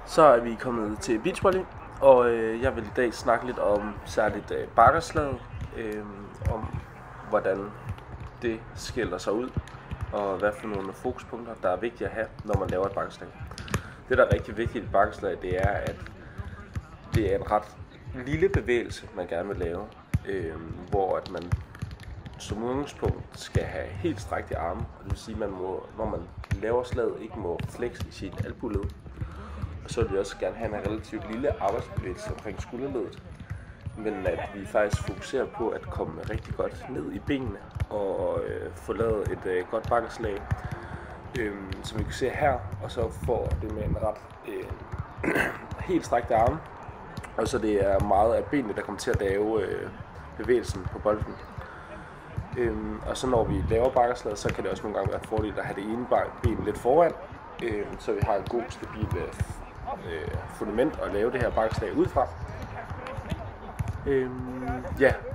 Så er vi kommet til beachvolley, og jeg vil i dag snakke lidt om særligt bakkerslaget, om hvordan det skiller sig ud, og hvad for nogle fokuspunkter, der er vigtige at have, når man laver et bakkeslag. Det, der er rigtig vigtigt i et bakkeslag, det er, at det er en ret lille bevægelse, man gerne vil lave, hvor at man som udgangspunkt skal have helt strakte arme, og det vil sige, at man må, når man laver slaget, ikke må flexe i sit albuled. Og så vil vi også gerne have en relativt lille arbejdsbevægelse omkring skulderledet, men at vi faktisk fokuserer på at komme rigtig godt ned i benene og få lavet et godt bakkeslag, som vi kan se her, og så får det med en ret helt strakte arme, og så det er meget af benene, der kommer til at lave bevægelsen på bolden. Og så når vi laver bakkeslaget, så kan det også nogle gange være en fordel at have det ene ben lidt foran, så vi har en god, stabil fundament at lave det her bakkeslag ud fra.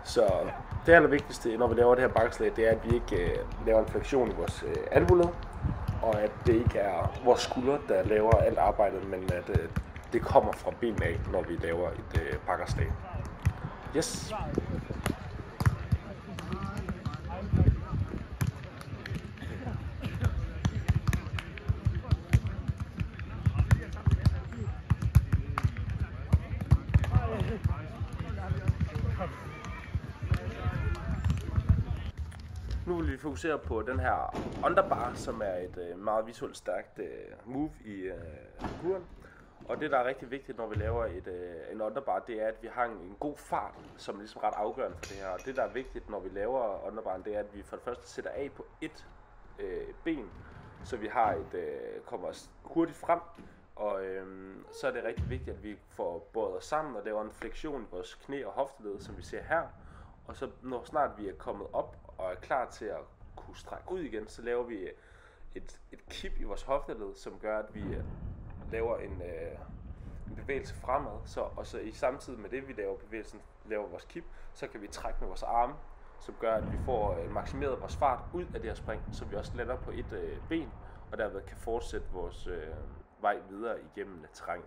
Så det allervigtigste, når vi laver det her bakkeslag, det er, at vi ikke laver en fleksion i vores albuled, og at det ikke er vores skulder, der laver alt arbejdet, men at det kommer fra benene af, når vi laver et bakkeslag. Yes! Nu vil vi fokusere på den her underbar, som er et meget visuelt stærkt move i kuren. Og det, der er rigtig vigtigt, når vi laver en underbar, det er, at vi har en god fart, som er ligesom ret afgørende for det her. Og det, der er vigtigt, når vi laver underbaren, det er, at vi for det første sætter af på et ben, så vi har kommer hurtigt frem. Og så er det rigtig vigtigt, at vi får båret os sammen og laver en fleksion i vores knæ og hofteled, som vi ser her. Og så når snart vi er kommet op og er klar til at kunne strække ud igen, så laver vi et kip i vores hofteled, som gør, at vi laver en bevægelse fremad. Og så i samtidig med det, vi laver bevægelsen, laver vores kip, så kan vi trække med vores arme, som gør, at vi får maksimeret vores fart ud af det her spring, så vi også lander på et ben, og derved kan fortsætte vores vej videre igennem terrænet.